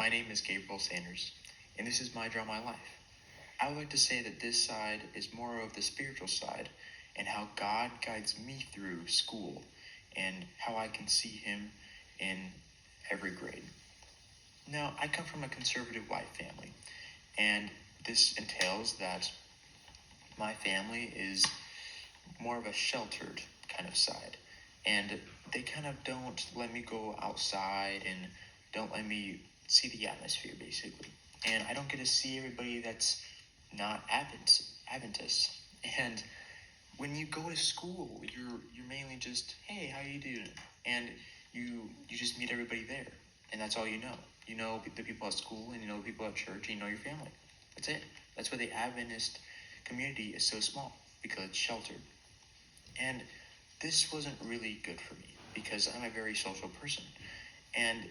My name is Gabriel Sanders, and this is my Draw My Life. I would like to say that this side is more of the spiritual side and how God guides me through school and how I can see Him in every grade. Now, I come from a conservative white family, and this entails that my family is more of a sheltered kind of side, and they kind of don't let me go outside and don't let me see the atmosphere, basically. And I don't get to see everybody that's not Adventist. And when you go to school, you're mainly just, hey, how you doing? And you just meet everybody there, and that's all you know. You know the people at school, and you know the people at church, and you know your family. That's it. That's why the Adventist community is so small, because it's sheltered. And this wasn't really good for me because I'm a very social person. And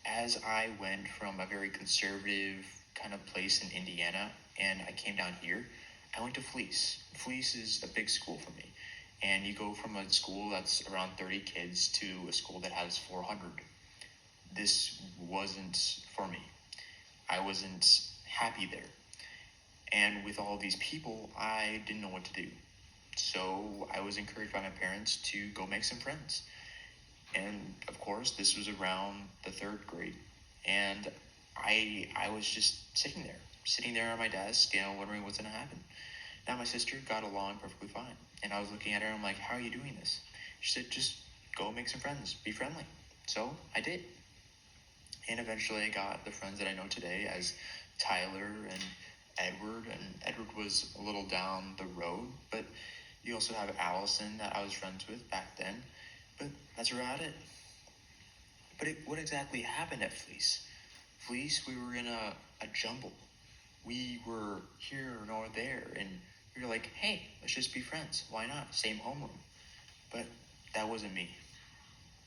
as I went from a very conservative kind of place in Indiana and I came down here, I went to Fleece. Fleece is a big school for me. And you go from a school that's around 30 kids to a school that has 400. This wasn't for me. I wasn't happy there. And with all these people, I didn't know what to do. So I was encouraged by my parents to go make some friends. And of course, this was around the third grade. And I was just sitting there on my desk, wondering what's going to happen. Now my sister got along perfectly fine. And I was looking at her and I'm like, how are you doing this? She said, just go make some friends, be friendly. So I did. And eventually I got the friends that I know today as Tyler and Edward. And Edward was a little down the road, but you also have Allison that I was friends with back then. But that's about it. But what exactly happened at Fleece? Fleece, we were in a jumble. We were here nor there, and we were like, hey, let's just be friends. Why not? Same homeroom. But that wasn't me.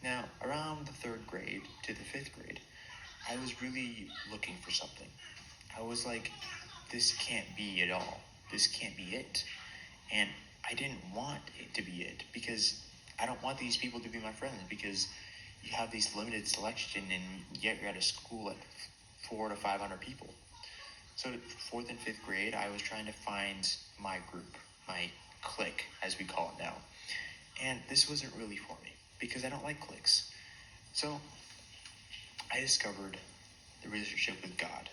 Now, around the third grade to the fifth grade, I was really looking for something. I was like, this can't be it all. This can't be it. And I didn't want it to be it because I don't want these people to be my friends because you have these limited selection and yet you're at a school at 400 to 500 people. So fourth and fifth grade, I was trying to find my group, my clique, as we call it now. And this wasn't really for me because I don't like cliques. So I discovered the relationship with God.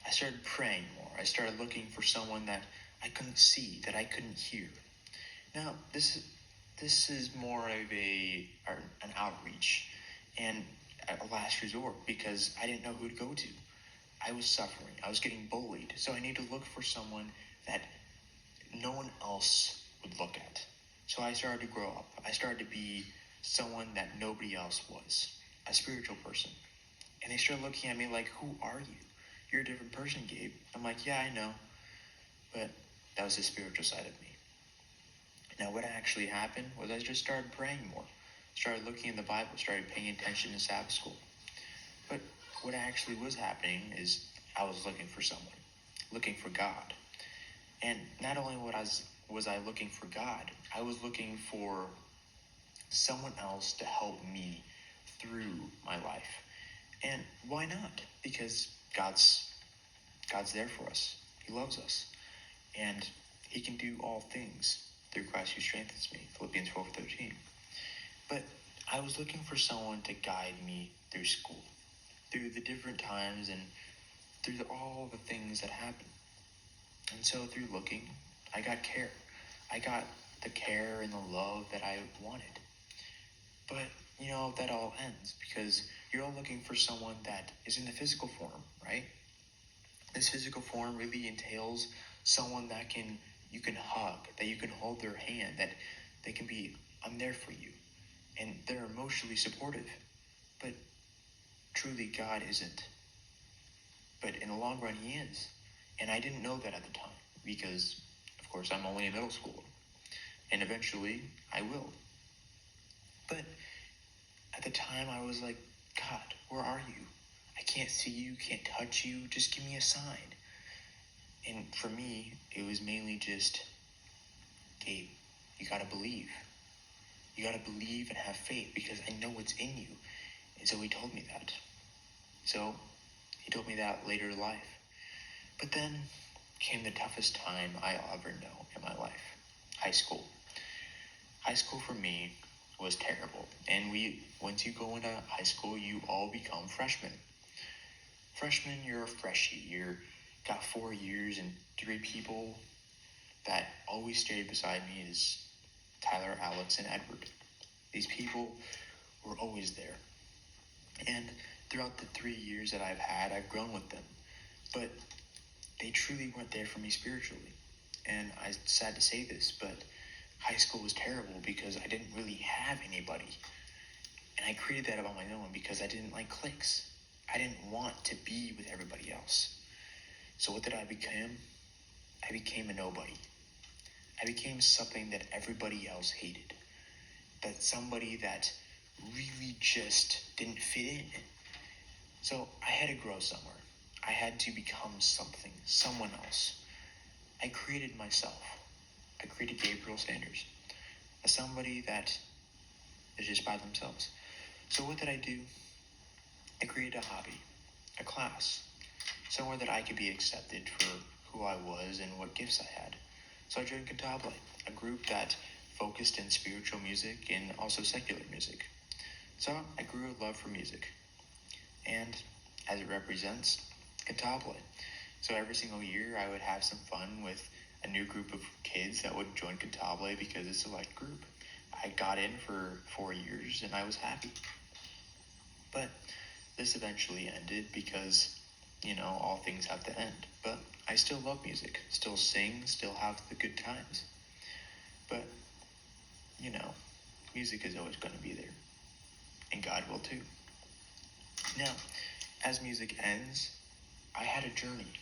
I started praying more. I started looking for someone that I couldn't see, that I couldn't hear. Now, this is more of an outreach and a last resort because I didn't know who to go to. I was suffering. I was getting bullied. So I needed to look for someone that no one else would look at. So I started to grow up. I started to be someone that nobody else was, a spiritual person. And they started looking at me like, who are you? You're a different person, Gabe. I'm like, yeah, I know. But that was the spiritual side of me. Now, what actually happened was I just started praying more, started looking in the Bible, started paying attention in Sabbath school. But what actually was happening is I was looking for someone, looking for God. And not only was I looking for God, I was looking for someone else to help me through my life. And why not? Because God's there for us. He loves us. And He can do all things through Christ who strengthens me, Philippians 4:13. But I was looking for someone to guide me through school, through the different times and through all the things that happened. And so through looking, I got care. I got the care and the love that I wanted. But, that all ends because you're all looking for someone that is in the physical form, right? This physical form really entails someone that you can hug, that you can hold their hand, that they can be, I'm there for you. And they're emotionally supportive. But truly, God isn't. But in the long run, He is. And I didn't know that at the time because, of course, I'm only in middle school. And eventually, I will. But at the time, I was like, God, where are you? I can't see you, can't touch you. Just give me a sign. And for me, it was mainly just, Gabe, you got to believe. You got to believe and have faith because I know what's in you. And so He told me that. So He told me that later in life. But then came the toughest time I'll ever know in my life. High school. High school for me was terrible. And once you go into high school, you all become freshmen. Freshman, you're a freshie. You're got 4 years, and 3 people that always stayed beside me is Tyler, Alex, and Edward. These people were always there. And throughout the 3 years that I've grown with them. But they truly weren't there for me spiritually. And I'm sad to say this, but high school was terrible because I didn't really have anybody. And I created that on my own because I didn't like cliques. I didn't want to be with everybody else. So what did I become? I became a nobody. I became something that everybody else hated. That somebody that really just didn't fit in. So I had to grow somewhere. I had to become something, someone else. I created myself. I created Gabriel standards. As somebody that is just by themselves. So what did I do? I created a hobby, a class, somewhere that I could be accepted for who I was and what gifts I had. So I joined Cantabile, a group that focused in spiritual music and also secular music. So I grew a love for music, and as it represents, Cantabile. So every single year I would have some fun with a new group of kids that would join Cantabile because it's a select group. I got in for 4 years and I was happy. But this eventually ended because, all things have to end. But I still love music, still sing, still have the good times. But, music is always going to be there. And God will too. Now, as music ends, I had a journey.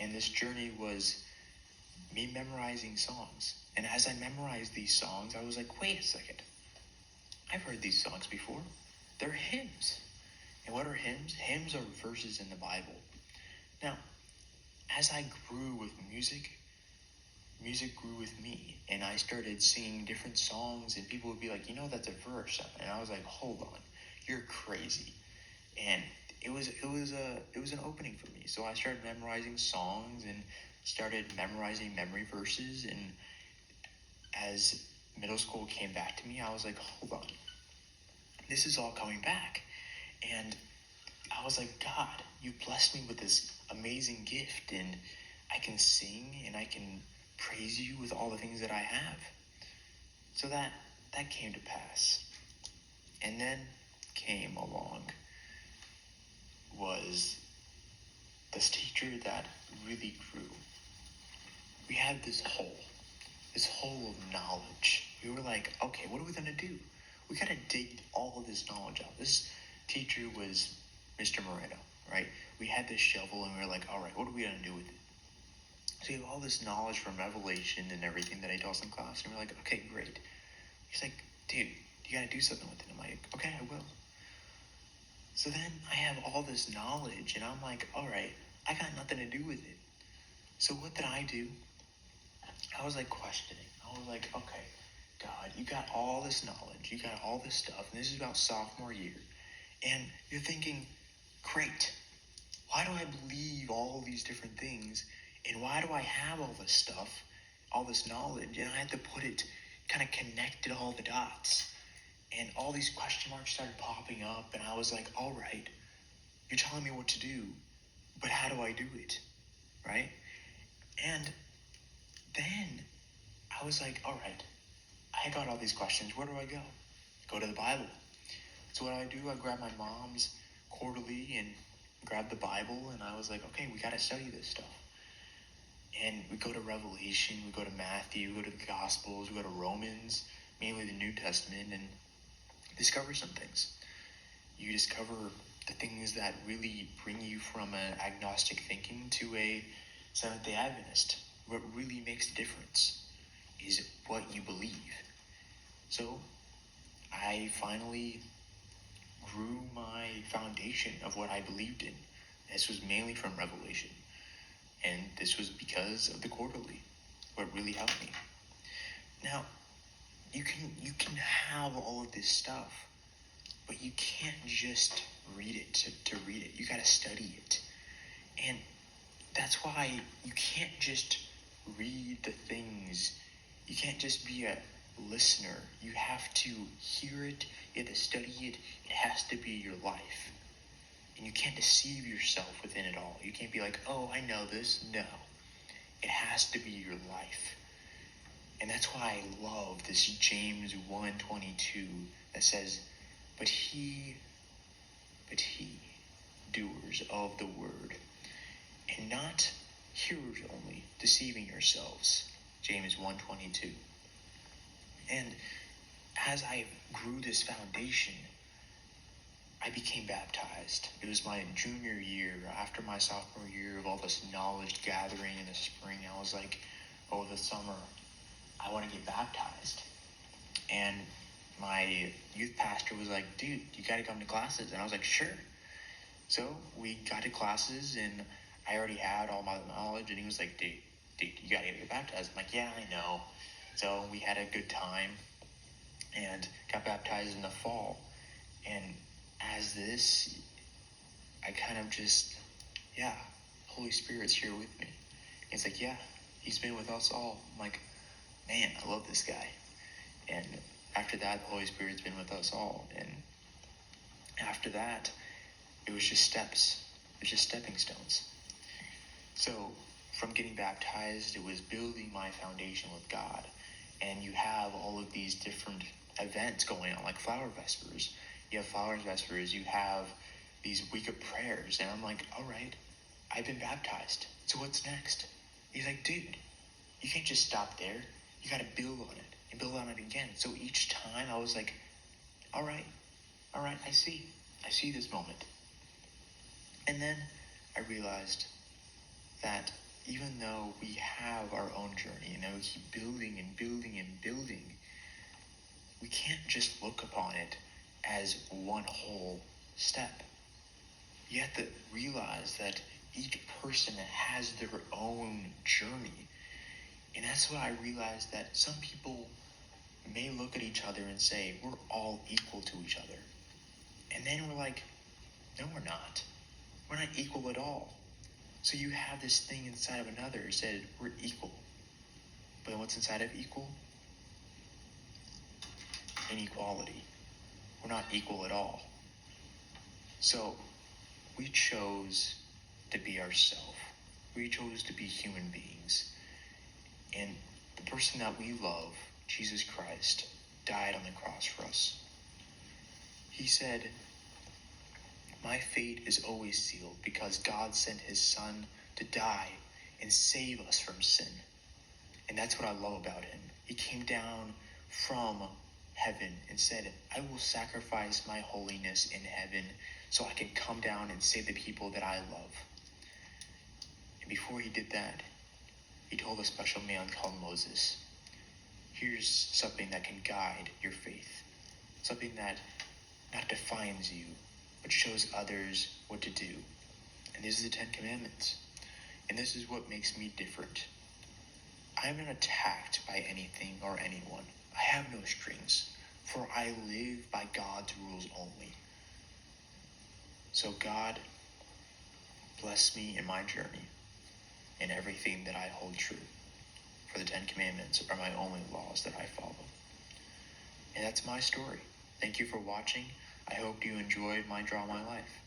And this journey was me memorizing songs. And as I memorized these songs, I was like, wait a second. I've heard these songs before. They're hymns. And what are hymns? Hymns are verses in the Bible. Now, as I grew with music grew with me. And I started singing different songs, and people would be like, that's a verse. And I was like, hold on, you're crazy. And it was an opening for me. So I started memorizing songs and started memorizing memory verses. And as middle school came back to me, I was like, hold on, this is all coming back. And I was like, God, you blessed me with this amazing gift, and I can sing and I can praise you with all the things that I have. So that came to pass. And then came along was this teacher that really grew. We had this hole of knowledge. We were like, okay, what are we going to do? We got to dig all of this knowledge out. This teacher was Mr. Moreno, right? We had this shovel and we were like, all right, what are we going to do with it? So we have all this knowledge from Revelation and everything that I taught in class. And we're like, okay, great. He's like, dude, you got to do something with it. I'm like, okay, I will. So then I have all this knowledge and I'm like, all right, I got nothing to do with it. So what did I do? I was like questioning. I was like, okay, God, you got all this knowledge. You got all this stuff. And this is about sophomore year. And you're thinking, great. Why do I believe all these different things? And why do I have all this stuff, all this knowledge? And I had to put it, kind of connected all the dots. And all these question marks started popping up. And I was like, all right, you're telling me what to do. But how do I do it? Right? And then I was like, all right, I got all these questions. Where do I go? Go to the Bible. So what do? I grabbed my mom's quarterly and grabbed the Bible, and I was like, okay, we got to study this stuff. And we go to Revelation, we go to Matthew, we go to the Gospels, we go to Romans, mainly the New Testament, and discover some things. You discover the things that really bring you from an agnostic thinking to a Seventh-day Adventist. What really makes the difference is what you believe. So I finally grew my foundation of what I believed in. This was mainly from Revelation. And this was because of the quarterly, what really helped me. Now, you can have all of this stuff, but you can't just read it to read it. You got to study it. And that's why you can't just read the things. You can't just be a listener. You have to hear it. You have to study it. It has to be your life. And you can't deceive yourself within it all. You can't be like, oh, I know this. No. It has to be your life. And that's why I love this James 1:22 that says, But he, doers of the word, and not hearers only, deceiving yourselves. James 1:22. And as I grew this foundation, I became baptized. It was my junior year, after my sophomore year of all this knowledge gathering in the spring. I was like, oh, this summer, I want to get baptized. And my youth pastor was like, dude, you got to come to classes. And I was like, sure. So we got to classes, and I already had all my knowledge. And he was like, dude, you got to get baptized. I'm like, yeah, I know. So we had a good time and got baptized in the fall. And as this, I kind of just, Holy Spirit's here with me. And it's like, yeah, he's been with us all. I'm like, man, I love this guy. And after that, the Holy Spirit's been with us all. And after that, it was just steps. It was just stepping stones. So from getting baptized, it was building my foundation with God. And you have all of these different events going on, like Flower Vespers. You have Flower Vespers, you have these week of prayers. And I'm like, all right, I've been baptized. So what's next? He's like, dude, you can't just stop there. You got to build on it and build on it again. So each time I was like, all right, I see this moment. And then I realized that even though we have our own journey, we keep building and building and building, we can't just look upon it as one whole step. You have to realize that each person has their own journey. And that's why I realized that some people may look at each other and say, we're all equal to each other. And then we're like, no, we're not. We're not equal at all. So you have this thing inside of another that said, we're equal. But then what's inside of equal? Inequality. We're not equal at all. So we chose to be ourselves. We chose to be human beings. And the person that we love, Jesus Christ, died on the cross for us. He said, my fate is always sealed because God sent his son to die and save us from sin. And that's what I love about him. He came down from heaven and said, I will sacrifice my holiness in heaven so I can come down and save the people that I love. And before he did that, he told a special man called Moses, here's something that can guide your faith. Something that not defines you, but shows others what to do. And these are the 10 Commandments. And this is what makes me different. I'm not attacked by anything or anyone. I have no strings, for I live by God's rules only. So God, bless me in my journey and everything that I hold true. For the 10 Commandments are my only laws that I follow. And that's my story. Thank you for watching. I hope you enjoyed my Draw My Life.